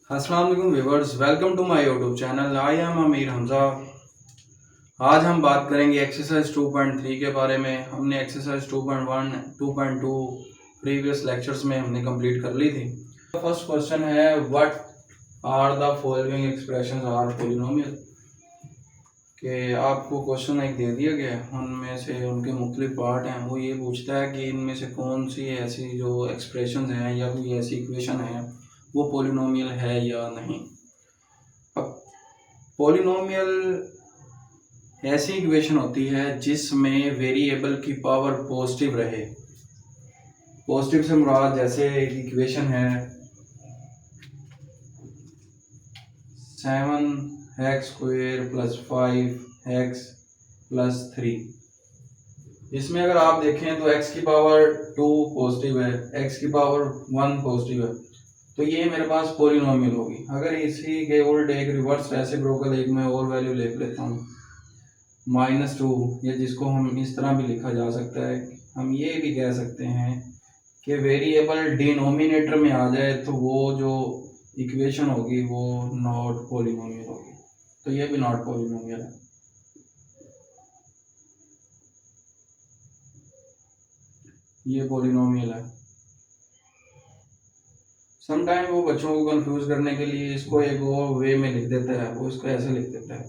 अस्सलाम वालेकुम viewers, welcome to my YouTube channel. I am Amir Hamza. आज हम बात करेंगे एक्सरसाइज 2.3 के बारे में। हमने एक्सरसाइज 2.1 2.2 प्रीवियस लेक्चर्स में हमने कंप्लीट कर ली थी। फर्स्ट क्वेश्चन है, what are the following expressions are polynomial. कि आपको क्वेश्चन एक दे दिया गया है, उनमें से उनके मुख्तलिफ पार्ट हैं। वो ये पूछता है कि इनमें से कौन सी ऐसी जो एक्सप्रेशन हैं या कोई ऐसी इक्वेशन है वो पॉलिनोमियल है या नहीं। अब पॉलिनोमियल ऐसी इक्वेशन होती है जिसमें वेरिएबल की पावर पॉजिटिव रहे। पॉजिटिव से मुराद जैसे इक्वेशन है 7x² + 5x + 3। इसमें अगर आप देखें तो x की पावर 2 पॉजिटिव है, x की पावर 1 पॉजिटिव है, तो ये मेरे पास पॉलिनोमियल होगी। अगर इसी के उल्ट एक रिवर्स रेसिप्रोकल एक मैं और वैल्यू ले लेता हूँ -2, या जिसको हम इस तरह भी लिखा जा सकता है, हम ये भी कह सकते हैं कि वेरिएबल डिनोमिनेटर में आ जाए तो वो जो इक्वेशन होगी वो नॉट पॉलिनोमियल होगी। तो ये भी नॉट पॉलिनोमियल है। ये पॉलिनोमियल है। समटाइम वो बच्चों को कंफ्यूज करने के लिए इसको एक और वे में लिख देता है, वो इसको ऐसे लिख देता है।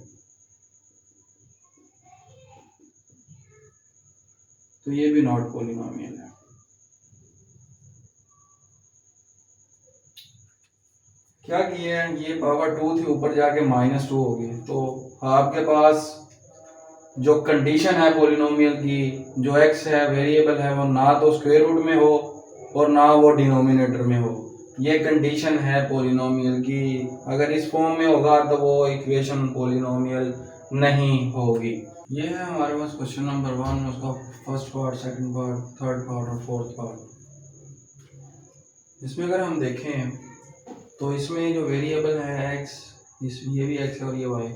तो ये भी नॉट पॉलिनोमियल है। क्या किया है, ये पावर 2 थी, ऊपर जाके -2 हो गई। तो आपके पास जो कंडीशन है पॉलिनोमियल की, जो x है वेरिएबल है, वो ना तो स्क्वायर रूट में हो और ना वो डिनोमिनेटर में हो। ये कंडीशन है पॉलिनोमियल की। अगर इस फॉर्म में होगा तो वो इक्वेशन पॉलिनोमियल नहीं होगी। ये है हमारे पास क्वेश्चन नंबर 1, उसका first part, second part, third part और फोर्थ पार्ट। इसमें अगर हम देखें तो इसमें जो वेरिएबल है x, ये भी x है और ये y,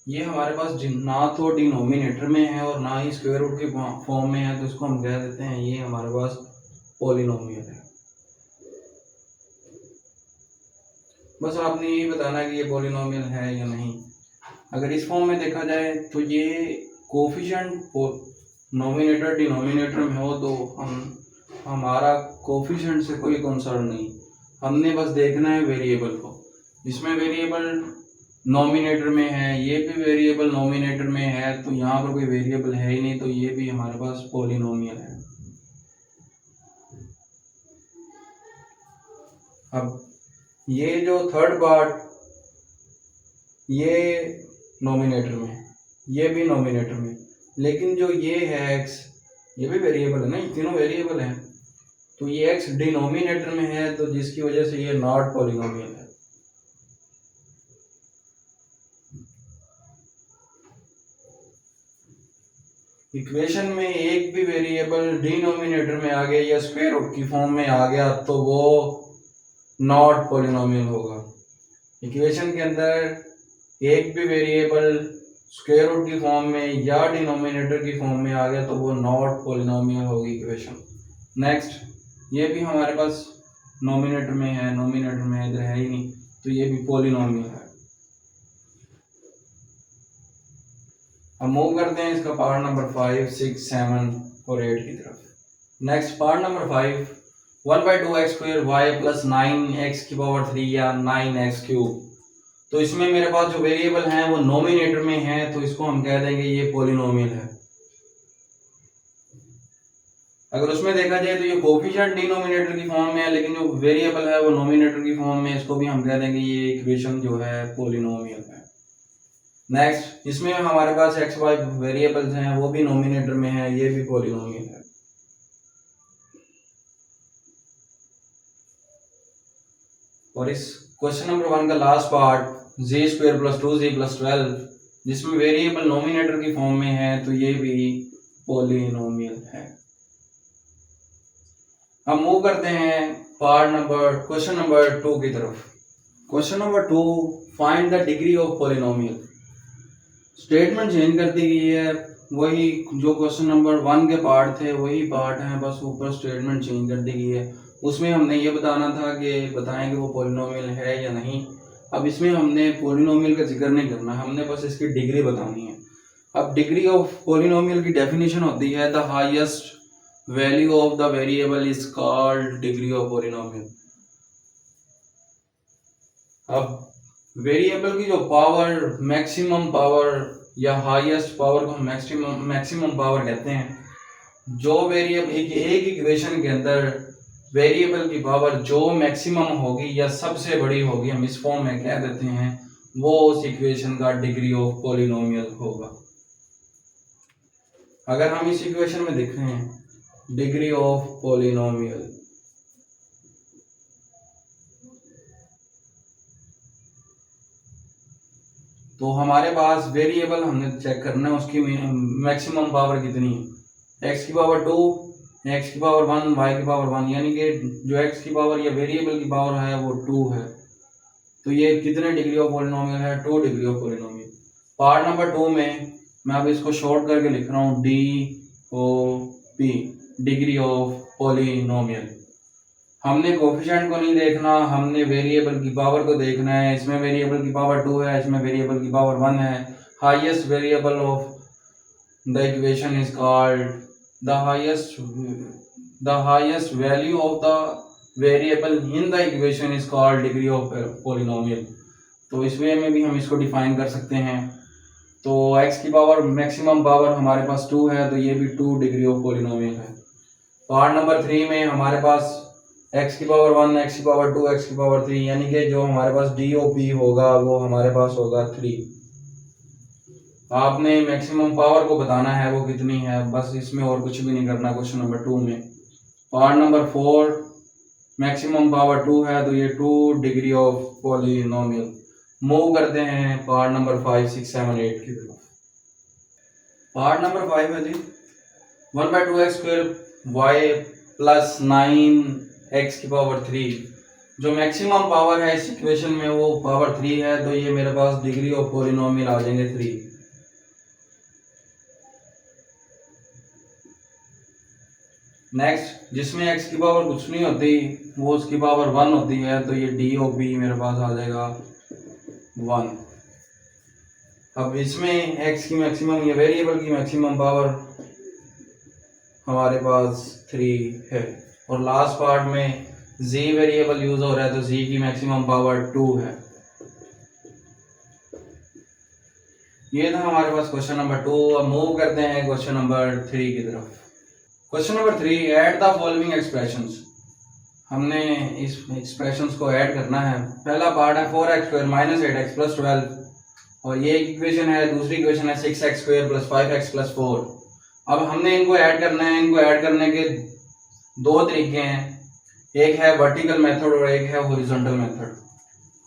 ये हमारे पास ना तो डिनोमिनेटर में है और ना ही स्क्वायर रूट के फॉर्म में है, तो इसको हम कह देते हैं ये हमारे पास पॉलिनोमियल है। बस आपने ये बताना है कि ये पॉलिनोमियल है या नहीं। अगर इस फॉर्म में देखा जाए तो ये कोफिशिएंट नोमिनेटर डिनोमिनेटर में हो तो हमारा कोफिशिएंट से कोई कंसर्न नहीं, हमने बस देखना है वेरिएबल को। इसमें वेरिएबल नोमिनेटर में है, ये भी वेरिएबल नोमिनेटर में है, तो यहाँ पर कोई वेरिएबल है ही नहीं, तो ये भी हमारे पास पॉलिनोमियल है। अब ये जो थर्ड पार्ट, ये नोमिनेटर में, ये भी नोमिनेटर में, लेकिन जो ये है x, ये भी वेरिएबल है ना, ये तीनों वेरिएबल हैं, तो ये x डिनोमिनेटर में है, तो जिसकी वजह से ये नॉट पॉलिनोमियल है। इक्वेशन में एक भी वेरिएबल डिनोमिनेटर में आ गया या स्क्वायर रूट की फॉर्म में आ गया तो वो नॉट पॉलिनोमियल होगा। इक्वेशन के अंदर एक भी वेरिएबल स्क्वायर रूट की फॉर्म में या डिनोमिनेटर की फॉर्म में आ गया तो वो नॉट पॉलिनोमियल होगी इक्वेशन। नेक्स्ट, ये भी हमारे पास नोमिनेटर में है, नोमिनेटर में इधर है ही नहीं, तो ये भी पॉलिनोमियल है। हम मूव करते हैं इसका पार्ट नंबर 5, 6, 7 और 8 की तरफ। Next part number 5, 1/2x² y + 9x³ या 9x³। तो इसमें मेरे पास जो वेरिएबल हैं वो नोमिनेटर में है, तो इसको हम कह देंगे ये पॉलिनोमियल है। अगर उसमें देखा जाए तो ये कोफिशिएंट डिनोमिनेटर की फॉर्म में है, लेकिन जो वेरिएबल है वो नोमिनेटर की फॉर्म में है, इसको भी हम कह देंगे ये इक्वेशन जो है पॉलिनोमियल है। नेक्स्ट, इसमें हमारे पास x y वेरिएबल्स हैं, वो भी नोमिनेटर में है, ये भी पॉलिनोमियल है। और इस क्वेश्चन नंबर 1 का लास्ट पार्ट z² + 2z + 12, जिसमें वेरिएबल नोमिनेटर की फॉर्म में है, तो ये भी पॉलिनोमियल है। हम मूव करते हैं क्वेश्चन नंबर 2 की तरफ। Question number 2, find the degree of polynomial. Statement change कर दी गई है, वही जो क्वेश्चन नंबर 1 के पार्ट थे वही पार्ट हैं, बस ऊपर स्टेटमेंट चेंज कर दी गई है। उसमें हमने ये बताना था कि बताएं कि वो पॉलिनोमियल है या नहीं। अब इसमें हमने पॉलिनोमियल का जिक्र नहीं करना, हमने बस इसकी डिग्री बतानी है। अब डिग्री ऑफ पॉलिनोमियल की डेफिनेशन होती है the highest value of the variable is called degree of polynomial. अब वेरिएबल की जो पावर, मैक्सिमम पावर या हाईएस्ट पावर को हम मैक्सिमम पावर कहते हैं। जो वेरिएबल एक इक्वेशन के अंदर वेरिएबल की पावर जो मैक्सिमम होगी या सबसे बड़ी होगी, हम इस फॉर्म में कह देते हैं, वो उस इक्वेशन का डिग्री ऑफ पॉलिनोमियल होगा। अगर हम इस इक्वेशन में देख रहे हैं डिग्री ऑफ पॉलिनोमियल, तो हमारे पास वेरिएबल हमने चेक करना है उसकी मैक्सिमम पावर कितनी है, x की पावर 2, x की पावर 1, y की पावर 1, यानी कि जो x की पावर या वेरिएबल की पावर है वो 2 है। तो ये कितने डिग्री ऑफ पॉलिनोमियल है, 2 degree of polynomial. Part number 2 में मैं अब इसको शॉर्ट करके लिख रहा हूँ DOP, डिग्री ऑफ पॉलिनोमियल। हमने कोफिशिएंट को नहीं देखना, हमने वेरिएबल की पावर को देखना है। इसमें वेरिएबल की पावर 2 है, इसमें वेरिएबल की पावर 1 है। Highest variable of the equation is called the highest value of the variable in the equation is called degree of polynomial. तो इस वे में भी हम इसको डिफाइन कर सकते हैं। तो x की पावर मैक्सिमम पावर हमारे पास 2 है, तो ये भी 2 डिग्री ऑफ पॉलिनोमियल है। पार्ट नंबर 3 में हमारे पास x की पावर 1, x की पावर 2, x की पावर 3, यानी कि जो हमारे पास DOP होगा वो हमारे पास होगा 3। आपने मैक्सिमम पावर को बताना है वो कितनी है, बस इसमें और कुछ भी नहीं करना। क्वेश्चन नंबर 2 में पार्ट नंबर 4 मैक्सिमम पावर 2 है, तो ये 2 डिग्री ऑफ पॉलिनोमियल। मूव करते हैं पार्ट नंबर 5, 6, 7, 8 की तरफ। पार्ट नंबर 5 है जी 1/2x² y प्लस 9x की पावर 3। जो मैक्सिमम पावर है इस इक्वेशन में वो पावर 3 है, तो ये मेरे पास डिग्री ऑफ पॉलिनोमियल आ जाएंगे 3। नेक्स्ट, जिसमें x की पावर कुछ नहीं होती वो उसकी पावर 1 होती है, तो ये DOP मेरे पास आ जाएगा 1। अब इसमें x की मैक्सिमम या वेरिएबल की मैक्सिमम पावर हमारे पास 3 है। और लास्ट पार्ट में z वेरिएबल यूज हो रहा है, तो z की मैक्सिमम पावर 2 है। ये था हमारे पास क्वेश्चन नंबर 2। अब मूव करते हैं क्वेश्चन नंबर 3 की तरफ। Question number 3, add the following expressions. हमने इस एक्सप्रेशंस को ऐड करना है। पहला पार्ट है 4x² - 8x + 12, और ये एक इक्वेशन है। दूसरी इक्वेशन है 6x² + 5x + 4। अब हमने इनको ऐड करना है। इनको ऐड करने के दो तरीके हैं, एक है वर्टिकल मेथड और एक है हॉरिजॉन्टल मेथड।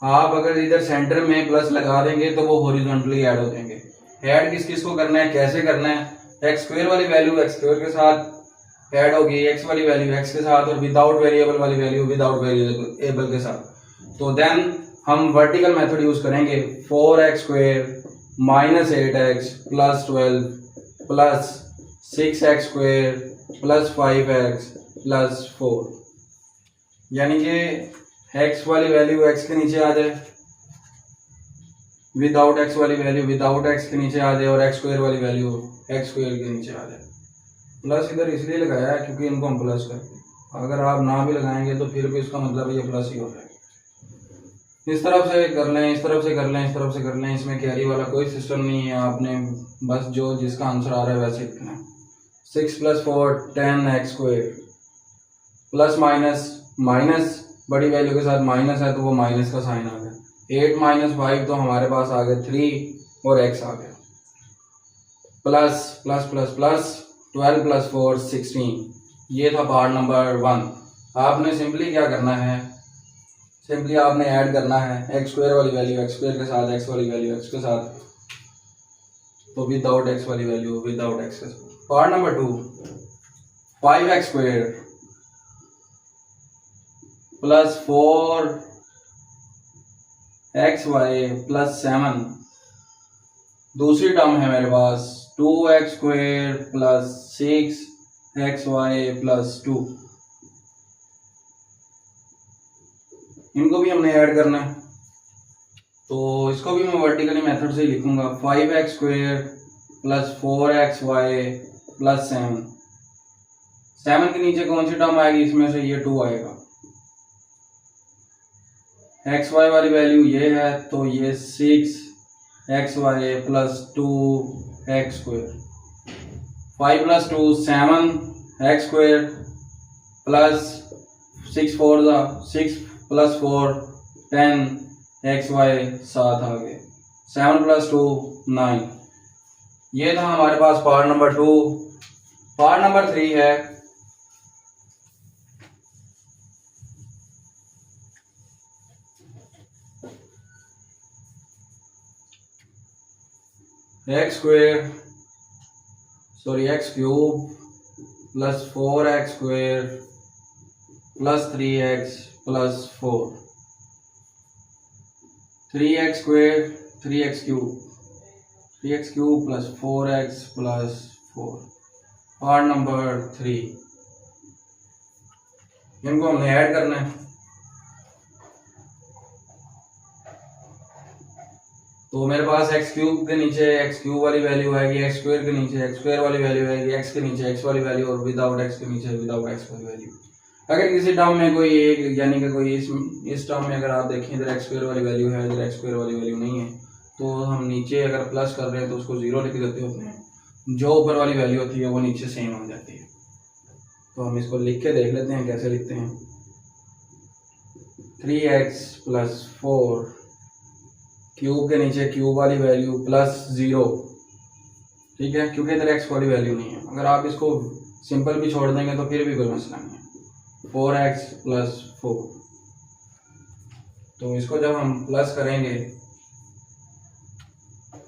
आप अगर इधर सेंटर में प्लस लगा देंगे तो वो हॉरिजॉन्टली ऐड हो जाएंगे। ऐड किस किस को करना है, कैसे करना है, x² वाली वैल्यू x² के साथ ऐड होगी, x वाली वैल्यू x के साथ, और विदाउट वेरिएबल वाली वैल्यू विदाउट वेरिएबल के साथ। तो देन हम वर्टिकल मेथड यूज करेंगे। 4x² - 8x + 12 plus 6x² + 5x + 4, यानी कि x वाली वैल्यू x के नीचे आ जाए, विदाउट x वाली वैल्यू विदाउट x के नीचे आ जाए, और x² वाली वैल्यू x² के नीचे आ जाए। प्लस इधर इसलिए लगाया है क्योंकि इनको हम प्लस करते हैं। अगर आप ना भी लगाएंगे तो फिर भी इसका मतलब ये प्लस ही हो जाएगा। इस तरफ से कर लें, इस तरफ से कर लें, इस तरफ से कर लें, इसमें कैरी वाला कोई सिस्टम नहीं है। आपने बस जो जिसका आंसर आ रहा है वैसे लिखना है। 6 + 4 10x² प्लस माइनस बड़ी वैल्यू के साथ माइनस है तो वो माइनस का साइन आ गया। 8 - 5 तो हमारे पास आ गया 3 और x आ गया। Plus plus plus plus 12 + 4 16। ये था पार्ट नंबर 1। आपने सिंपली क्या करना है, सिंपली आपने ऐड करना है x² वाली वैल्यू x² के साथ, x वाली वैल्यू x के साथ, तो विदाउट x वाली वैल्यू विदाउट x के साथ। Part number 2, 5x² + 4xy + 7। दूसरी टर्म है मेरे पास 2x² + 6xy + 2। इनको भी हमने ऐड करना है। तो इसको भी मैं वर्टिकली मेथड से ही लिखूंगा 5x² प्लस 4xy प्लस 7 के नीचे कौन सी टर्म आएगी, इसमें से ये 2 आएगा। xy वाली वैल्यू ये है तो ये 6xy plus 2x², 5 plus 2 7x² plus 6 4 6 plus 4 10xy 7 आ गए, 7 प्लस 2 9। ये था हमारे पास पार्ट नंबर 2। पार्ट नंबर 3 है x² x³ plus 4x² plus 3x plus 4, 3x² 3x³ plus 4x plus 4। Part number 3 इनको हमने ऐड करना है। तो मेरे पास x³ के नीचे x³ वाली वैल्यू आएगी, x² के नीचे x² वाली वैल्यू आएगी, x के नीचे x वाली वैल्यू और विदाउट x के नीचे विदाउट x वाली वैल्यू। अगर किसी टर्म में कोई एक यानी कि कोई इस टर्म में अगर आप देखें इधर x² वाली वैल्यू है, इधर x² वाली वैल्यू नहीं है, तो हम नीचे अगर प्लस कर रहे हैं तो उसको 0 लिख देते होते हैं, जो ऊपर वाली वैल्यू होती है वो नीचे सेम हो जाती है। तो हम इसको लिख के देख लेते हैं कैसे लिखते हैं। 3x प्लस 4 क्यूब के नीचे क्यूब वाली वैल्यू प्लस 0, ठीक है, क्योंकि इधर x वाली वैल्यू नहीं है। अगर आप इसको सिंपल भी छोड़ देंगे तो फिर भी कोई मसला नहीं है। 4x प्लस 4, तो इसको जब हम प्लस करेंगे,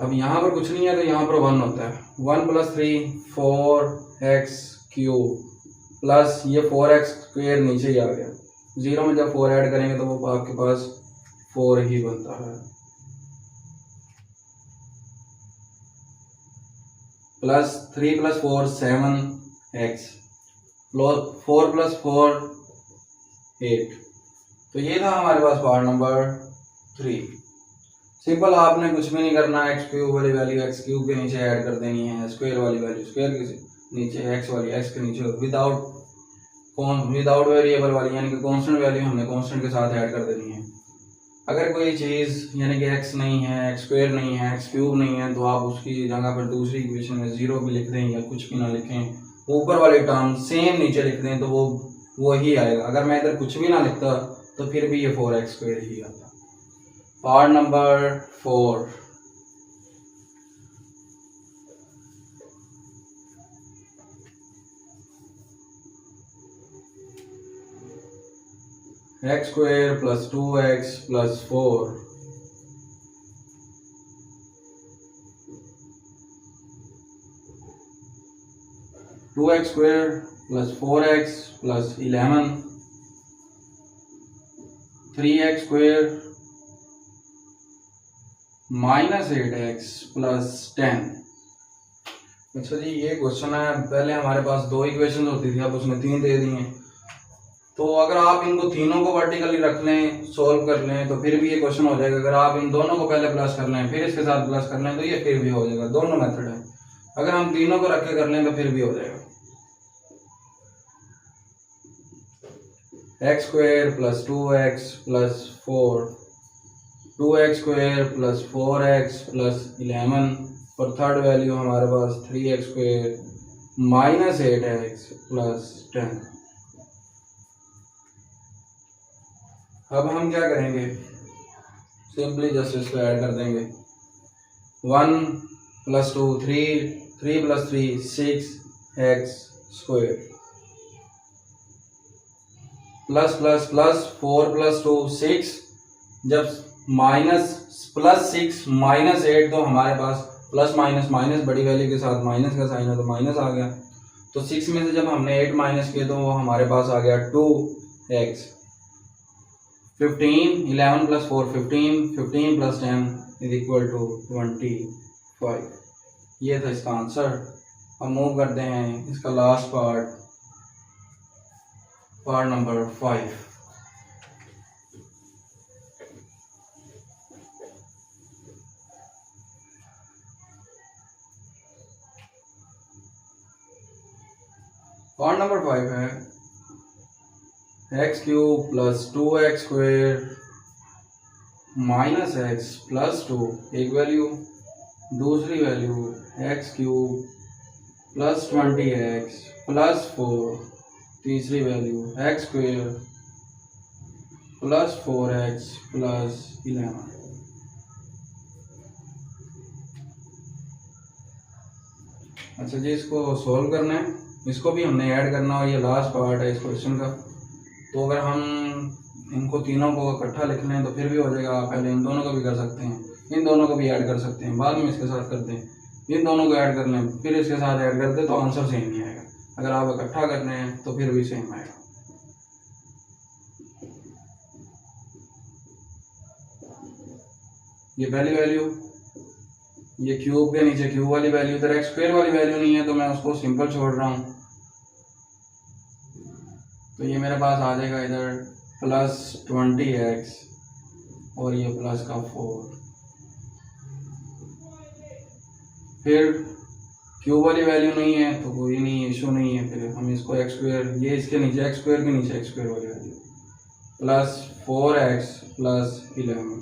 अब यहाँ पर कुछ नहीं है तो यहाँ पर 1 होता है, 1 प्लस 3 4x³ प्लस ये 4x² नीचे ही आ गया, 0 में जब 4 ऐड करेंगे तो वो आपके पास 4 ही बनता है, प्लस 3 प्लस 4 7x 4 प्लस 4 8। तो ये था हमारे पास पार्ट नंबर 3। सिंपल, आपने कुछ भी नहीं करना, x³ वाली वैल्यू x³ के नीचे ऐड कर देनी है, स्क्वायर वाली वैल्यू स्क्वायर के नीचे, x वाली x के नीचे, विदाउट वेरिएबल वाली यानी कि कांस्टेंट वैल्यू हमने कांस्टेंट के साथ ऐड कर देनी है। अगर कोई चीज़ यानी कि x नहीं है, x² नहीं है, x³ नहीं है, तो आप उसकी जगह पर दूसरी इक्वेशन में 0 भी लिख दें या कुछ भी ना लिखें, ऊपर वाली टर्म सेम नीचे लिख दें तो वो ही आएगा। अगर मैं इधर कुछ भी ना लिखता तो फिर भी ये 4x² ही आता। Part number 4 x² plus 2x plus 4 2x² plus 4x plus 11 3x² minus 8x plus 10। अच्छा जी, ये क्वेश्चन है, पहले हमारे पास 2 इक्वेशन होती थी, अब उसने 3 दे दी हैं। तो अगर आप इनको तीनों को वर्टिकली रख लें, सोल्व कर लें, तो फिर भी ये क्वेश्चन हो जाएगा। अगर आप इन दोनों को पहले प्लस कर लें फिर इसके साथ प्लस कर लें तो ये फिर भी हो जाएगा। दोनों मेथड है, अगर हम तीनों को रख के कर लें तो फिर भी हो जाएगा। x² plus 2x plus 4, 2x² plus 4x plus 11 और थर्ड वैल्यू हमारे पास 3x² माइनस 8x प्लस 10। अब हम क्या करेंगे, सिंपली जस्ट इसको ऐड कर देंगे। 1 plus 2 3, 3 plus 3 6x² plus plus plus 4 plus 2 6, जब माइनस प्लस 6 माइनस 8 तो हमारे पास प्लस माइनस माइनस बड़ी वैल्यू के साथ माइनस का साइन है तो माइनस आ गया। तो 6 में से जब हमने 8 माइनस किया तो वो हमारे पास आ गया 2x। 15 11 plus 4 15, 15 plus 10 is equal to 25। ये था इसका आंसर। अब मूव करते हैं इसका last part, part number 5। Part number 5 है x cube plus 2x square minus x plus 2 एक वैल्यू, दूसरी value x cube plus 20x plus 4, तीसरी value x square plus 4x plus 11। अच्छा जी, इसको सॉल्व करना है, इसको भी हमने ऐड करना और ये लास्ट पार्ट है इस क्वेश्चन का। तो अगर हम इनको तीनों को इकट्ठा लिख लें तो फिर भी हो जाएगा। पहले इन दोनों को भी कर सकते हैं, इन दोनों को भी ऐड कर सकते हैं, बाद में इसके साथ करते हैं, इन दोनों को ऐड कर लें फिर इसके साथ ऐड कर दें तो आंसर सेम ही आएगा। अगर आप इकट्ठा करते हैं तो फिर भी सेम आएगा। ये पहली वैल्यू, ये क्यूब के नीचे क्यूब वाली वैल्यू, इधर एक्स स्क्वायर वाली वैल्यू नहीं है तो मैं उसको सिंपल छोड़ रहा हूँ। तो ये मेरे पास आ जाएगा इधर प्लस 20x और ये प्लस का 4। फिर क्यूब वाली वैल्यू नहीं है तो कोई नहीं, इशू नहीं है। फिर हम इसको एक्स स्क्वायर, ये इसके नीचे एक्स स्क्वायर के नीचे एक्स स्क्वायर वाली वैल्यू प्लस 4x प्लस 11,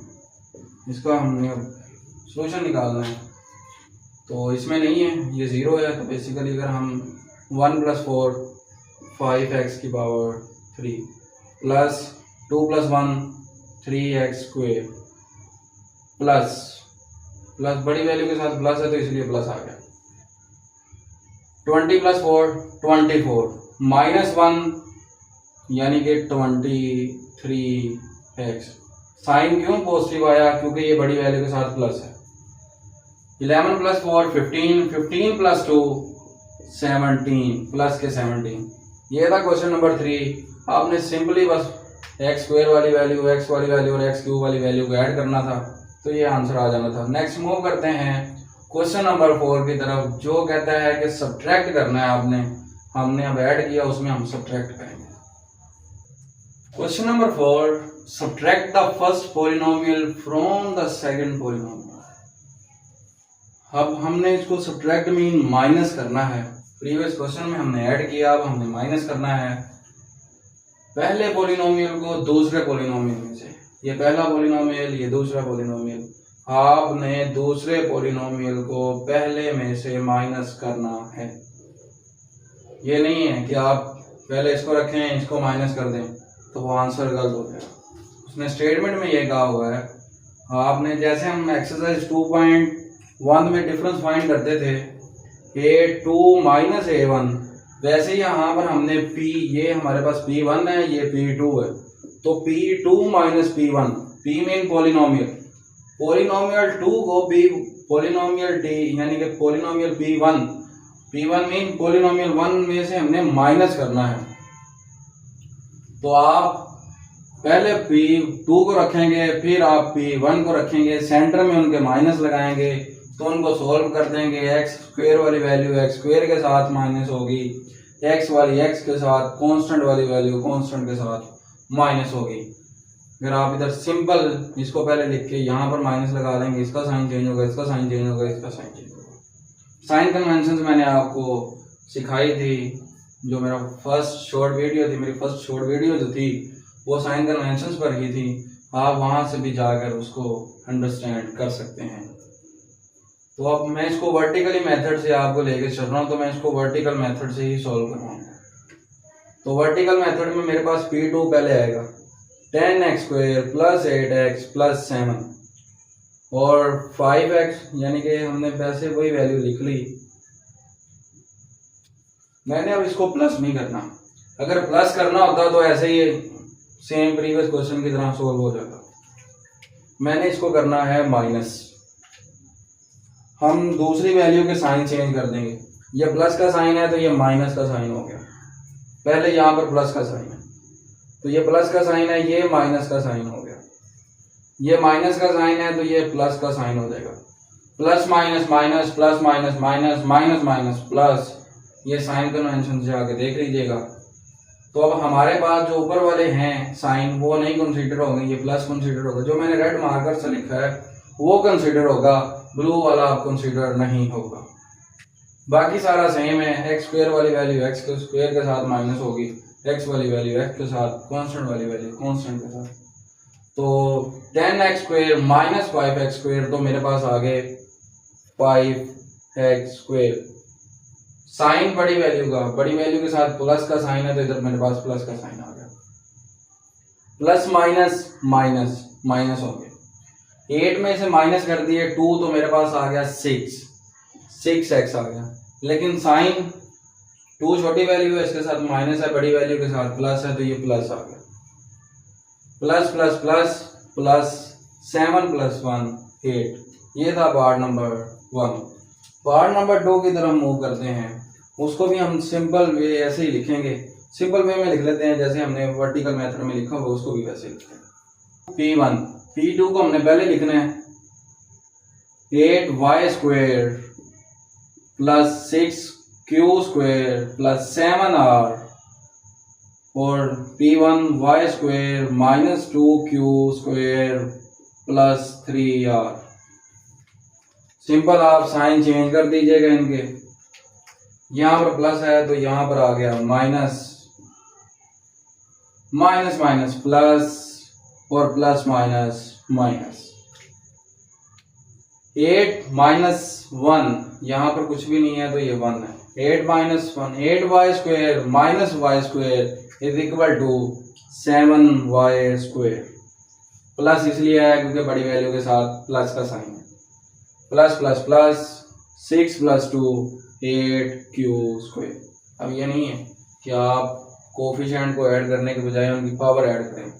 इसका हमने अब सोल्यूशन निकालना है। तो इसमें नहीं है, ये 0 है। तो बेसिकली अगर हम 1 + 4 5x की power 3 plus 2 + 1 3x square plus बड़ी वैल्यू के साथ प्लस है तो इसलिए प्लस आ गया। 20 + 4 24 माइनस 1 यानी कि 23x। साइन क्यों पॉजिटिव आया? क्योंकि ये बड़ी वैल्यू के साथ प्लस है। 11 + 4 15 15 + 2 17 प्लस के 17। ये था क्वेश्चन नंबर 3। आपने सिंपली बस एक्स स्क्वायर वाली वैल्यू, एक्स वाली वैल्यू और एक्स क्यूब वाली वैल्यू को ऐड करना था तो ये आंसर आ जाना था। नेक्स्ट मूव करते हैं क्वेश्चन नंबर 4 की तरफ, जो कहता है कि सब्ट्रैक्ट करना है आपने। हमने अब ऐड किया, उसमें हम सब्ट्रैक्ट करेंगे। Question number 4, subtract the first polynomial from the second polynomial. अब हमने इसको सब्ट्रैक्ट मीन माइनस करना है। प्रीवियस क्वेश्चन में हमने ऐड किया, अब हमने माइनस करना है पहले पॉलिनोमियल को दूसरे पॉलिनोमियल में से। ये पहला पॉलिनोमियल, ये दूसरा पॉलिनोमियल। आपने दूसरे पॉलिनोमियल को पहले में से माइनस करना है। ये नहीं है कि आप पहले इसको रखें, इसको माइनस कर दें तो वो आंसर गलत हो जाएगा। उसने स्टेटमेंट में ये कहा हुआ है, आपने जैसे हम एक्सरसाइज 2.1 में डिफरेंस फाइंड करते थे a2 - a1, वैसे यहाँ पर हमने p, ये हमारे पास p1 है, ये p2 है, तो p2 - p1, p mean polynomial, polynomial 2 को p पॉलिनोमियल d यानी कि पॉलिनोमियल p1 मीन पॉलिनोमियल 1 में से हमने माइनस करना है। तो आप पहले p2 को रखेंगे, फिर आप p1 को रखेंगे, सेंटर में उनके माइनस लगाएंगे तो उनको सोल्व कर देंगे। एक्स स्क्वायर वाली वैल्यू एक्स स्क्वायर के साथ माइनस होगी, एक्स वाली एक्स के साथ, कांस्टेंट वाली वैल्यू कांस्टेंट के साथ माइनस होगी। अगर आप इधर सिंपल इसको पहले लिख के यहाँ पर माइनस लगा देंगे, इसका साइन चेंज होगा, इसका साइन चेंज होगा, इसका साइन चेंज होगा। साइन कन्वेंशन मैंने आपको सिखाई थी, जो मेरा फर्स्ट शॉर्ट वीडियो थी, मेरी फर्स्ट शॉर्ट वीडियो जो थी वो साइन कन्वेंशन पर ही थी। आप वहां से भी जाकर उसको अंडरस्टैंड कर सकते हैं। तो अब मैं इसको वर्टिकली मेथड से आपको लेके चल रहा हूँ, तो मैं इसको वर्टिकल मेथड से ही सॉल्व करवाऊंगा। तो वर्टिकल मेथड में मेरे पास p2 पहले आएगा 10x square plus 8x plus 7 और 5x, यानी कि हमने वैसे वही वैल्यू लिख ली। मैंने अब इसको प्लस नहीं करना, अगर प्लस करना होता तो ऐसे ही सेम प्रीवियस क्वेश्चन की तरह सॉल्व हो जाता। मैंने इसको करना है माइनस। हम दूसरी वैल्यू के साइन चेंज कर देंगे। ये प्लस का साइन है तो ये माइनस का साइन हो गया। पहले यहाँ पर प्लस का साइन है तो ये प्लस का साइन है, ये माइनस का साइन हो गया। ये माइनस का साइन है तो ये प्लस का साइन हो जाएगा। Plus minus minus, plus minus minus, minus minus plus, ये साइन कन्वेंशन से आके देख लीजिएगा। तो अब हमारे पास जो ऊपर वाले हैं साइन वो नहीं कंसीडर होंगे, ये प्लस कंसीडर होगा। जो मैंने रेड मार्कर से लिखा है वो कंसीडर होगा, ब्लू वाला आप कंसीडर नहीं होगा। बाकी सारा सेम है। एक्स स्क्वायर वाली वैल्यू एक्स के स्क्वायर के साथ माइनस होगी, एक्स वाली वैल्यू एक्स के साथ, कांस्टेंट वाली वैल्यू कांस्टेंट के साथ। तो 10x square minus 5x square, तो मेरे पास आ गए 5x स्क्वायर। साइन बड़ी वैल्यू का, बड़ी वैल्यू के साथ प्लस का साइन है, तो इधर मेरे पास प्लस का साइन आ गया। प्लस माइनस माइनस माइनस हो गया। 8 में से माइनस कर दिए 2, तो मेरे पास आ गया 6x आ गया। लेकिन साइन 2 छोटी वैल्यू है, इसके साथ माइनस है, बड़ी वैल्यू के साथ प्लस है, तो ये प्लस आ गया। Plus plus plus plus 7 plus 1 8। ये था पार्ट नंबर 1। पार्ट नंबर 2 की तरफ मूव करते हैं। उसको भी हम सिंपल वे ऐसे ही लिखेंगे, सिंपल वे में लिख लेते हैं जैसे हमने वर्टिकल मेथड में लिखा होगा, उसको भी वैसे लिखते हैं। P1 P2 को हमने पहले लिखना है 8y square plus 6q square plus 7r, और P1 y square minus 2q square plus 3r। Simple, आप साइन चेंज कर दीजिएगा इनके। यहां पर प्लस है तो यहां पर आ गया माइनस, माइनस माइनस प्लस, और प्लस माइनस माइनस। 8 माइनस 1, यहां पर कुछ भी नहीं है तो ये 1 है। 8 minus 1, 8y square minus y square is equal to 7y square. Plus इसलिए है क्योंकि बड़ी वैल्यू के साथ प्लस का साइन है। Plus plus plus 6 plus 2 8q square. अब ये नहीं है कि आप कोफिशिएंट को ऐड करने के बजाय उनकी पावर ऐड करें।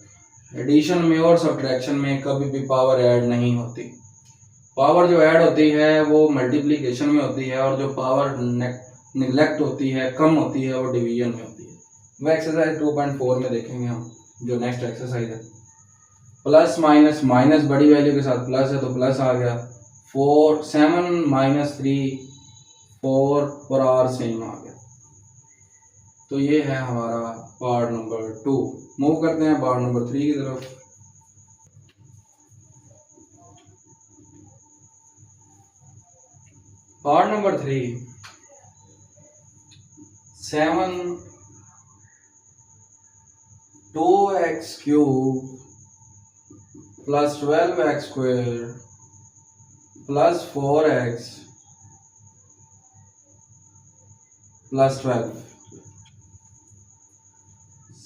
एडिशन में और सब्ट्रैक्शन में कभी भी पावर ऐड नहीं होती। पावर जो ऐड होती है वो मल्टीप्लिकेशन में होती है, और जो पावर निगलेक्ट होती है, कम होती है, वो डिवीजन में होती है। वो एक्सरसाइज 2.4 में देखेंगे हम, जो नेक्स्ट एक्सरसाइज है। प्लस माइनस माइनस बड़ी वैल्यू के साथ प्लस है तो प्लस आ गया। 7 माइनस 3 4, और आर सेम आ गया। तो ये है हमारा पार्ट नंबर 2। मूव करते हैं पार्ट नंबर 3 की तरफ। Part number 3, 7 2x cube plus 12x square plus 4x plus 12।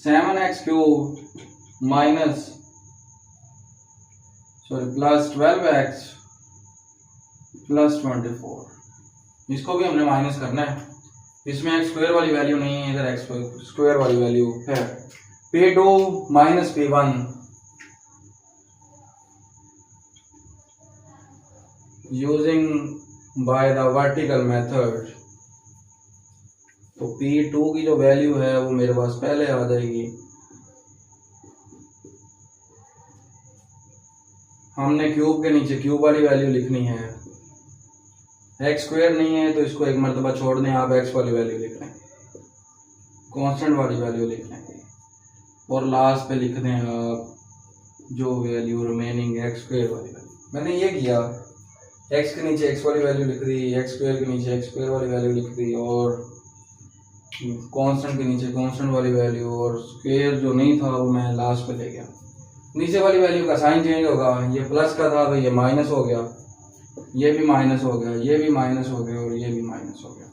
7x cube minus plus 12x plus 24। इसको भी हमने माइनस करना है। इसमें एक्स स्क्वायर वाली वैल्यू नहीं है, इधर एक्स स्क्वायर वाली वैल्यू है। P2 minus P1 using by the vertical method. तो P2 की जो वैल्यू है वो मेरे पास पहले आ जाएगी। हमने क्यूब के नीचे क्यूब वाली वैल्यू लिखनी है। एक्स स्क्वायर नहीं है तो इसको एक मरतबा छोड़ दें, आप एक्स वाली वैल्यू लिख लें, कांस्टेंट वाली वैल्यू लिख लें, और लास्ट पे लिख दें आप जो वैल्यू रिमेनिंग एक्स स्क्वायर वाली वैल्यू। मैंने ये किया, एक्स के नीचे एक्स वाली वैल्यू लिख दी, एक्स स्क्वायर के नीचे एक्स स्क्वायर वाली वैल्यू लिख दी, और कांस्टेंट के नीचे कांस्टेंट वाली वैल्यू, और स्क्वायर जो नहीं था वो मैं लास्ट पे ले गया। नीचे वाली वैल्यू का साइन चेंज होगा, ये प्लस का था तो ये माइनस हो गया, ये भी माइनस हो गया, ये भी माइनस हो गया, और ये भी माइनस हो गया।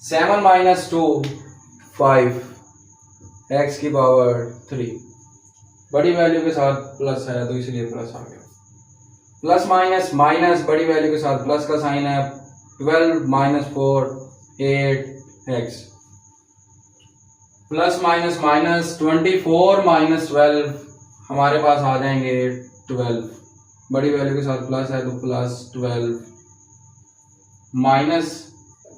7 माइनस 2 5 एक्स की पावर 3। बड़ी वैल्यू के साथ प्लस है तो इसलिए प्लस आ गया। प्लस माइनस माइनस बड़ी वैल्यू के साथ प्लस का साइन है। 12 minus 4 8 x. Plus minus minus 24 minus 12 हमारे पास आ जाएंगे 12। बड़ी वैल्यू के साथ प्लस है तो प्लस 12 माइनस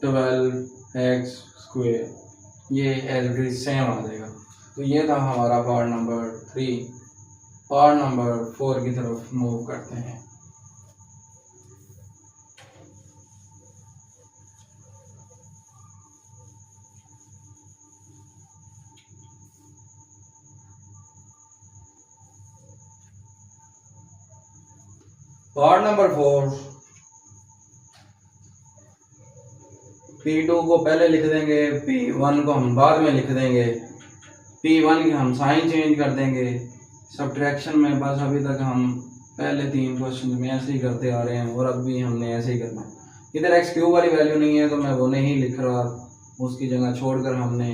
12 एक्स स्क्वायर, ये एल सेम आ जाएगा। तो ये था हमारा पार्ट नंबर 3। पार्ट नंबर 4 की तरफ मूव करते हैं। पार्ट नंबर 4, P2 को पहले लिख देंगे, P1 को हम बाद में लिख देंगे, P1 के हम साइन चेंज कर देंगे। सब्ट्रैक्शन में बस अभी तक हम पहले 3 क्वेश्चन में ऐसे ही करते आ रहे हैं और अब भी हमने ऐसे ही करना है। इधर एक्स क्यूब वाली वैल्यू नहीं है तो मैं वो नहीं लिख रहा, उसकी जगह छोड़कर हमने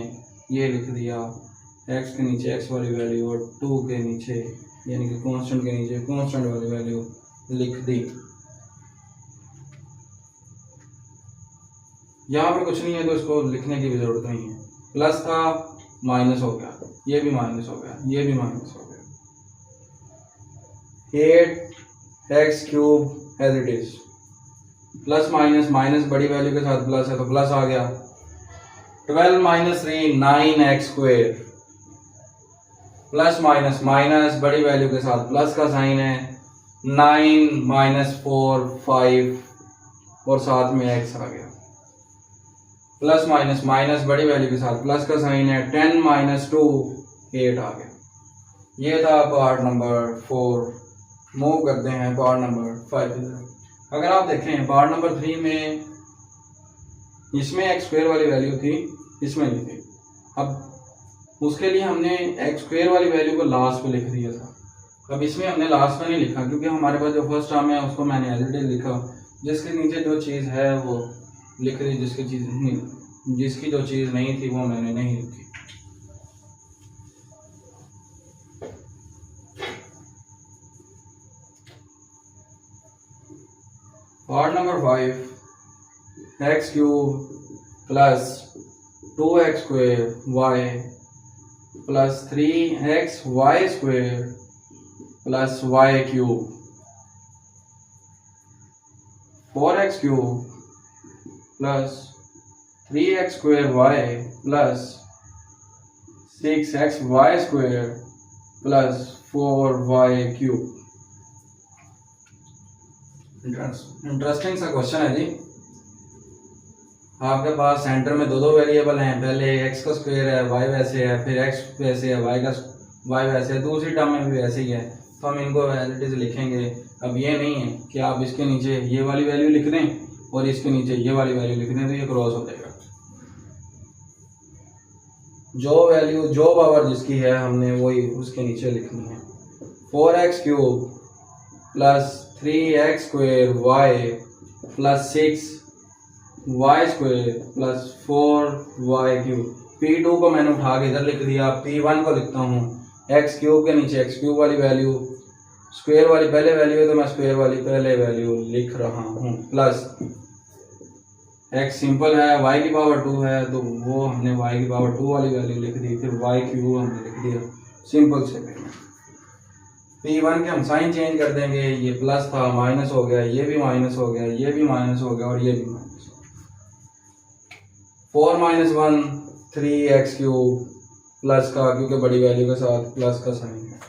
ये लिख दिया, एक्स के नीचे एक्स वाली वैल्यू और 2 के नीचे यानी कि कांस्टेंट के नीचे कांस्टेंट वाली वैल्यू लिख दी। यहाँ पर कुछ नहीं है तो इसको लिखने की भी जरूरत नहीं है। प्लस था माइनस हो गया, ये भी माइनस हो गया, ये भी माइनस हो गया। 8x cube as it is, plus minus, minus बड़ी वैल्यू के साथ प्लस है तो प्लस आ गया। 12 minus 3 9x square, plus minus minus बड़ी वैल्यू के साथ प्लस का साइन है, 9 माइनस 4 5 और साथ में x आ गया। प्लस माइनस माइनस बड़ी वैल्यू के साथ प्लस का साइन है, 10 माइनस 2 8 आ गया। ये था पार्ट नंबर 4। मूव करते हैं पार्ट नंबर 5। अगर आप देखें पार्ट नंबर 3 में इसमें एक्स स्क्वायर वाली वैल्यू थी, इसमें नहीं थी। अब उसके लिए हमने एक्स स्क्वायर वाली वैल्यू को लास्ट पे लिख दिया था। अब इसमें हमने लास्ट में नहीं लिखा क्योंकि हमारे पास जो फर्स्ट टर्म है उसको मैंने एज इट इज लिखा, जिसके नीचे जो चीज़ है वो लिख दी, जिसकी जो चीज़ नहीं थी वो मैंने नहीं लिखी। Part number 5, X cube plus 2x square Y plus 3xy square plus Y cube, 4x cube plus 3x square Y plus 6xy square plus 4y cube. Interesting सा क्वेश्चन है जी। आपके पास सेंटर में दो वेरिएबल हैं, पहले x का square है, y वैसे है, फिर x वैसे है, y वैसे है, दूसरी टर्म में भी वैसे ही है, तो हम इनको एज इट इज लिखेंगे। अब ये नहीं है कि आप इसके नीचे ये वाली वैल्यू लिख दें और इसके नीचे ये वाली वैल्यू लिख दें तो ये क्रॉस हो जाएगा। जो वैल्यू जो पावर जिसकी है हमने वही उसके नीचे लिखनी है। 4x cube plus 3x square Y plus 6y square plus 4y cube. P2 को मैंने उठा के इधर लिख दिया, P1 को लिखता हूँ x क्यूब के नीचे x क्यूब वाली वैल्यू, स्क्वायर वाली पहले वैल्यू है तो मैं स्क्वायर वाली पहले वैल्यू लिख रहा हूँ, प्लस x सिंपल है, y की पावर 2 है तो वो हमने y की पावर 2 वाली वैल्यू लिख दी, फिर y क्यूब हमने लिख दिया, सिंपल से। P1 के हम साइन चेंज कर देंगे, ये प्लस था माइनस हो गया, ये भी माइनस हो गया, ये भी माइनस हो गया और ये भी minus. 4 minus 1 3x cube plus का, क्योंकि बड़ी वैल्यू के साथ प्लस का साइन है।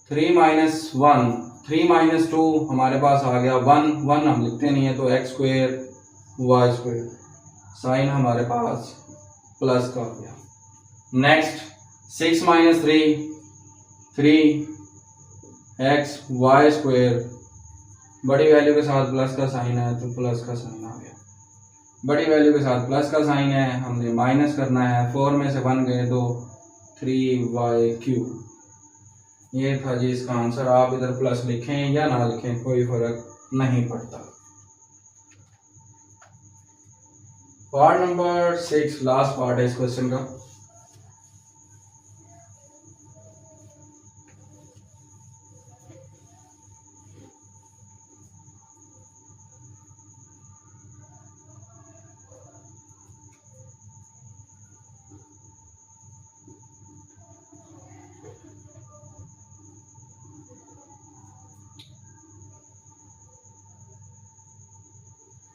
थ्री माइनस 2 हमारे पास आ गया 1 हम लिखते नहीं है तो x square Y square, sign हमारे पास प्लस का हो गया। Next 6 minus 3x Y square, बड़ी वैल्यू के साथ प्लस का साइन है तो प्लस का साइन आ गया। बड़ी वैल्यू के साथ प्लस का साइन है, हमने माइनस करना है, 4 में से 1 गए तो 3y क्यूब। ये था जी इसका आंसर। आप इधर प्लस लिखें या ना लिखें कोई फर्क नहीं पड़ता। पार्ट नंबर 6 लास्ट पार्ट है इस क्वेश्चन का।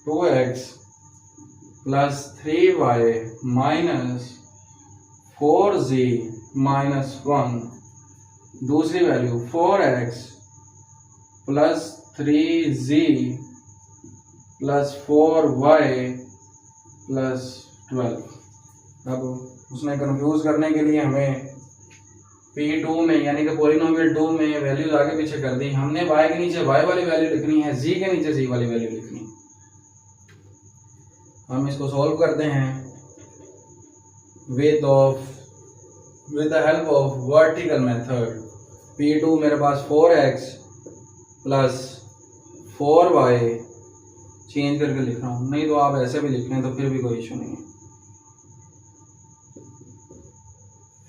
Two X plus 3y minus 4z minus 1, दूसरी value 4x plus 3z plus 4y plus 12। अब उसमें कंफ्यूज करने के लिए हमें P2 में यानी कि पॉलिनोमियल 2 में वैल्यूज आगे पीछे कर दी हमने। y के नीचे y वाली वैल्यू लिखनी है, z के नीचे z वाली वैल्यू लिखनी है। हम इसको सॉल्व करते हैं with the help of vertical method. P2 मेरे पास 4x प्लस 4y चेंज करके लिख रहा हूँ, नहीं तो आप ऐसे भी लिख लें तो फिर भी कोई इशू नहीं है।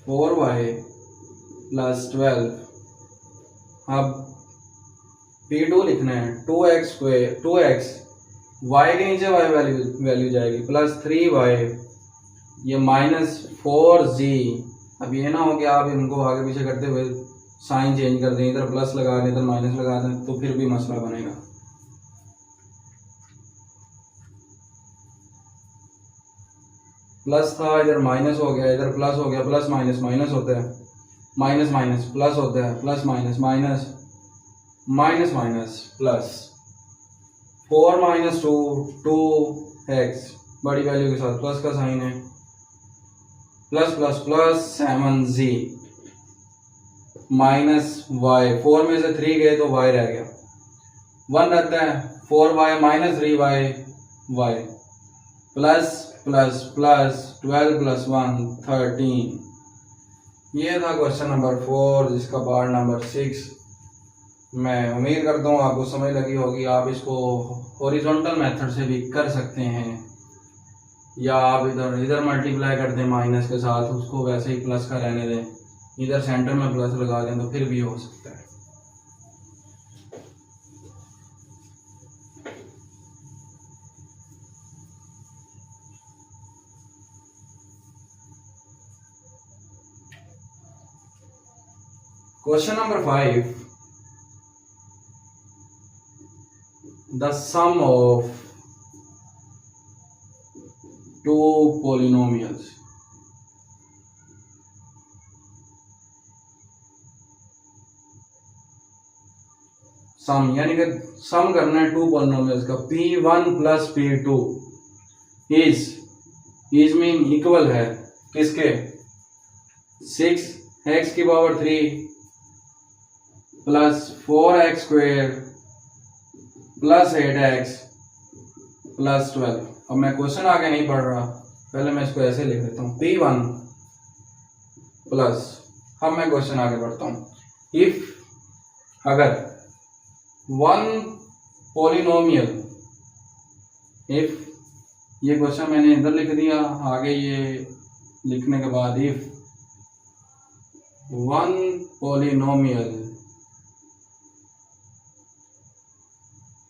4y प्लस 12, अब P2 लिखना है 2x स्क्वायर 2x, y के नीचे y वैल्यू जाएगी प्लस 3y, ये माइनस 4z। अब ये ना हो कि आप इनको आगे पीछे करते हुए साइन चेंज कर दें, इधर प्लस लगा दें इधर माइनस लगा दें, तो फिर भी मसला बनेगा। प्लस था इधर माइनस हो गया, इधर प्लस हो गया, प्लस माइनस माइनस होता है, माइनस माइनस प्लस होता है, plus minus minus minus minus plus 4 minus 2 2x बड़ी वैल्यू के साथ प्लस का साइन है, plus plus plus 7z minus y, 4 में से 3 गए तो y रह गया, 1 रहता है, 4y minus 3y y plus plus plus 12 plus 1 13। ये था क्वेश्चन नंबर 4 जिसका पार्ट नंबर 6। मैं उम्मीद करता हूँ आपको समझ लगी होगी। आप इसको हॉरिजॉन्टल मेथड से भी कर सकते हैं, या आप इधर मल्टीप्लाई कर दें माइनस के साथ, उसको वैसे ही प्लस का रहने दें, इधर सेंटर में प्लस लगा दें तो फिर भी हो सकता है। Question number 5. The sum of two polynomials. सम यानी कि सम करना है टू पॉलिनोमियल्स का। P1 plus P2 is mean equal है किसके, 6x की power 3 plus 4x square plus 8x plus 12। अब मैं क्वेश्चन आगे नहीं पढ़ रहा, पहले मैं इसको ऐसे लिख देता हूँ P1 प्लस, अब मैं क्वेश्चन आगे पढ़ता हूँ। इफ अगर वन पॉलिनोमियल, इफ ये क्वेश्चन मैंने इधर लिख दिया, आगे ये लिखने के बाद if one polynomial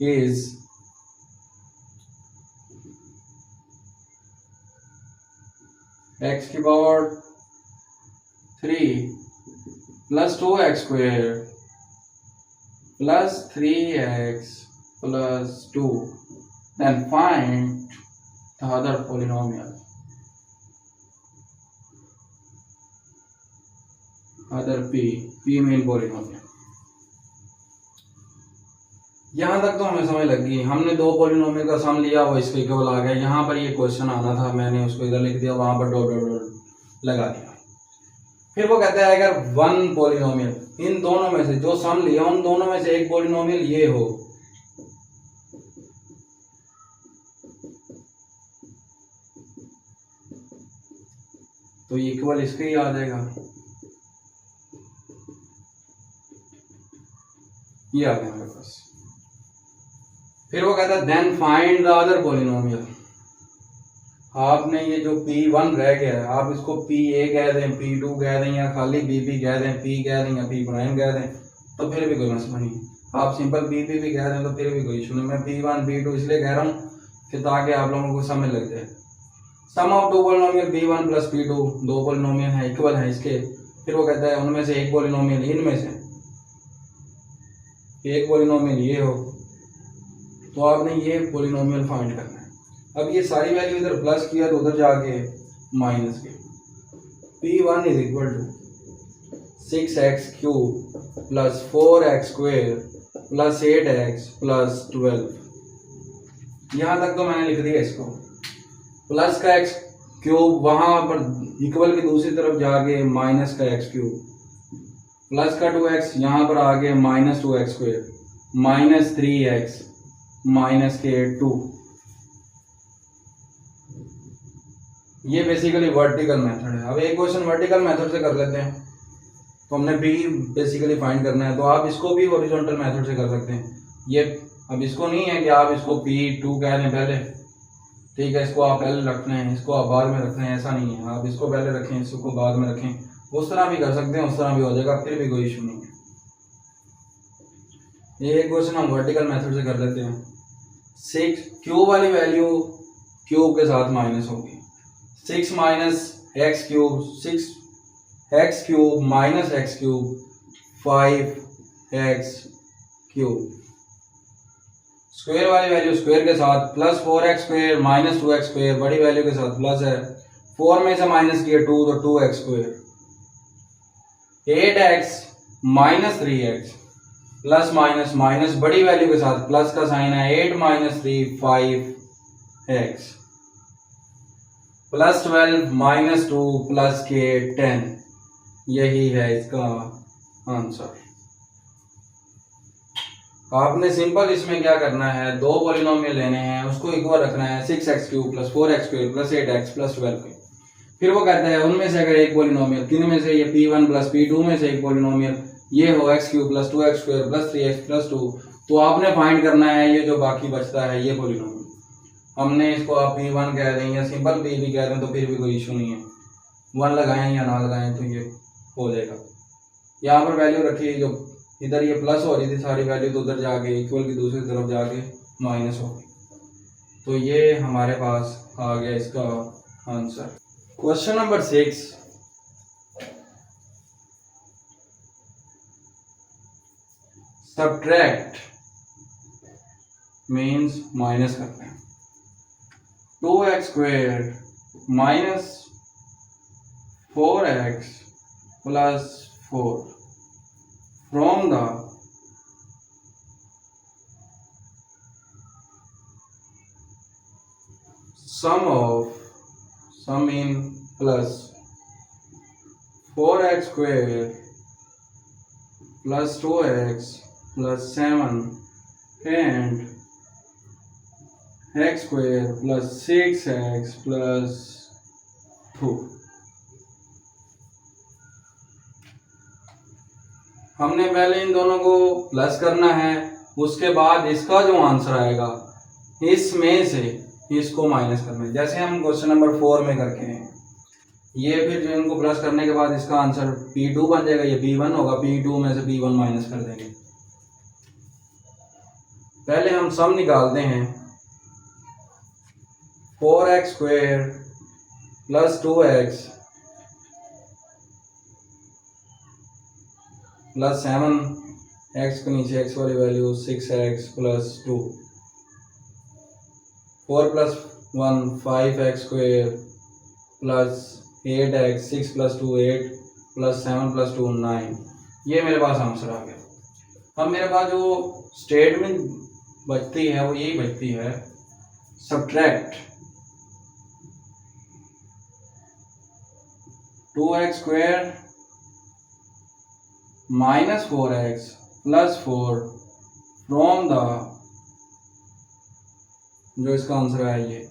is x की power 3 plus 2x square plus 3x plus 2, then find the other polynomial. Other p mean polynomial. यहाँ तक तो हमें समझ लगी। हमने दो पॉलिनोमियल का सम लिया, वो इसके इक्वल आ गया। यहाँ पर ये क्वेश्चन आना था, मैंने उसको इधर लिख दिया, वहां पर डॉट डॉट डॉट लगा दिया। फिर वो कहता है अगर वन पॉलिनोमियल, इन दोनों में से जो सम लिया उन दोनों में से एक पॉलिनोमियल ये हो, तो ये इक्वल इसके ही आ जाएगा। ये आ गया हमारे पास। फिर वो कहता है then find the other polynomial. आपने ये जो P1 रह गया है, आप इसको PA कह दें, P2 कह दें, या खाली BP कह दें, P कह दें या P प्राइम कह दें, तो फिर भी कोई मसला नहीं। आप सिंपल BP भी कह दें तो फिर भी कोई इशू नहीं। मैं P1 P2 इसलिए कह रहा हूँ कि ताकि आप लोगों को समझ लग जाए। Sum of two polynomial P1 plus P2, दो पॉलिनोमियल है इक्वल है इसके। फिर वो कहता है उनमें से एक पॉलिनोमियल, इनमें से एक पॉलिनोमियल ये हो, तो आपने ये पॉलिनोमियल फाइंड करना है। अब ये सारी वैल्यू इधर प्लस किया तो उधर जाके माइनस की। P1 is equal to 6x cube plus 4x square plus 8x plus 12। यहाँ तक तो मैंने लिख दिया इसको। प्लस का x क्यूब वहां पर इक्वल की दूसरी तरफ जाके माइनस का x क्यूब, प्लस का 2x, यहाँ पर आ गया minus 2x², minus 3x minus के 2। ये बेसिकली वर्टिकल मेथड है। अब एक क्वेश्चन वर्टिकल मेथड से कर लेते हैं। तो हमने b बेसिकली फाइंड करना है, तो आप इसको भी हॉरिजॉन्टल मेथड से कर सकते हैं। ये अब इसको नहीं है कि आप इसको p2 कह लें पहले, ठीक है, इसको आप पहले रखना है, इसको आप बाद में रखना है, ऐसा नहीं है। आप इसको पहले रखें, इसको बाद में रखें, उस तरह भी कर सकते हैं, उस तरह भी हो जाएगा, फिर भी कोई इशू नहीं है। ये एक क्वेश्चन हम वर्टिकल मेथड से कर लेते हैं। 6 क्यूब वाली वैल्यू क्यूब के साथ माइनस होगी। 6 minus x cube, 6 x cube minus x cube, 5x cube. Square वाली वैल्यू स्क्वायर के साथ प्लस 4x² माइनस 2x², बड़ी वैल्यू के साथ प्लस है, 4 में से माइनस किया 2 तो 2x²। 8x minus 3x plus minus minus बड़ी वैल्यू के साथ प्लस का साइन है, 8 minus 3 5x, plus 12 minus 2 plus के 10। यही है इसका आंसर। आपने सिंपल इसमें क्या करना है, दो पॉलिनोमियल लेने हैं, उसको इक्वल रखना है, 6x³ plus 4x² plus 8x plus 12। फिर वो कहता है उनमें से अगर एक पॉलिनोमियल, किन में से, ये p1 प्लस p2 में से एक पॉलिनोमियल ये हो x³ plus 2x² plus 3x plus 2, तो आपने फाइंड करना है ये जो बाकी बचता है ये पॉलिनोमियल। हमने इसको आप p1 कह दें या सिंपल p भी कह दें तो फिर भी कोई इशू नहीं है, 1 लगाएं या ना लगाएं तो ये हो जाएगा। यहाँ पर वैल्यू रखिए, जो इधर ये प्लस हो रही थी सारी वैल्यू, तो उधर जाके इक्वल की दूसरी तरफ जाके माइनस हो गई। तो ये हमारे पास आ गया इसका answer. Question number 6, subtract means minus करते हैं। 2x² minus 4x plus 4 from the sum in plus 4x² plus 2x plus 7 and x² plus 6x plus 2। हमने पहले इन दोनों को प्लस करना है, उसके बाद इसका जो आंसर आएगा इसमें से इसको माइनस करना है, जैसे हम क्वेश्चन नंबर 4 में करके हैं। ये फिर जो इनको प्लस करने के बाद इसका आंसर p2 बन जाएगा, ये p1 होगा, p2 में से p1 माइनस कर देंगे। पहले हम सम निकालते हैं, 4x² plus 2x plus 7 x के नीचे x वाली value 6x plus 2, 4 plus 1 5x² plus 8x, 6 plus 2 8 plus 7 plus 2 9। ये मेरे पास आंसर आ गया। अब मेरे पास जो स्टेटमेंट बचती है वो यही बचती है, subtract 2x² minus 4x plus 4 from the, जो इसका आंसर है ये,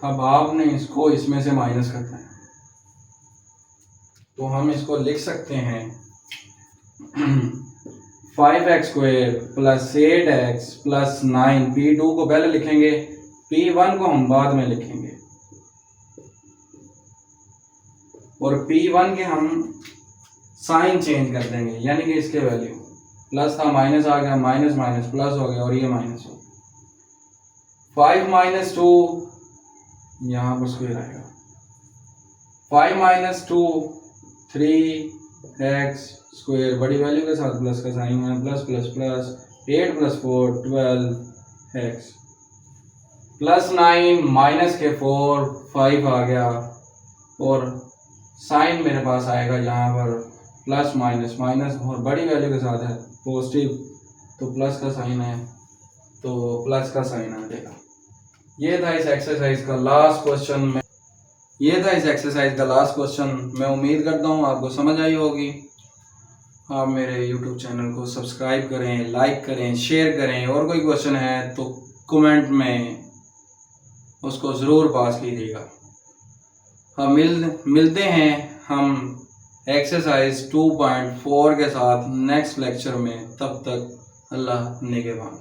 अब आपने इसको इसमें से माइनस करना है, तो हम इसको लिख सकते हैं 5x² plus 8x plus 9। p2 को पहले लिखेंगे, p1 को हम बाद में लिखेंगे, और p1 के हम साइन चेंज कर देंगे, यानी कि इसके वैल्यू प्लस था माइनस आ गया, माइनस माइनस प्लस हो गया और ये माइनस हो गया। 5 माइनस 2 यहाँ पर स्क्वायर आएगा, 5 माइनस 2 3x², बड़ी वैल्यू के साथ प्लस का साइन है, plus plus plus 8 plus 4 12x plus 9 minus के 4 5 आ गया, और साइन मेरे पास आएगा यहाँ पर प्लस माइनस माइनस, और बड़ी वैल्यू के साथ है पॉजिटिव, तो प्लस का साइन है तो प्लस का साइन आ जाएगा। ये था इस एक्सरसाइज का लास्ट क्वेश्चन में। ये था इस एक्सरसाइज का लास्ट क्वेश्चन। मैं उम्मीद करता हूँ आपको समझ आई होगी। आप मेरे यूट्यूब चैनल को सब्सक्राइब करें, लाइक करें, शेयर करें, और कोई क्वेश्चन है तो कमेंट में उसको ज़रूर पास कीजिएगा। हम मिलते हैं हम एक्सरसाइज 2.4 के साथ नेक्स्ट लेक्चर में। तब तक अल्लाह निगहबान।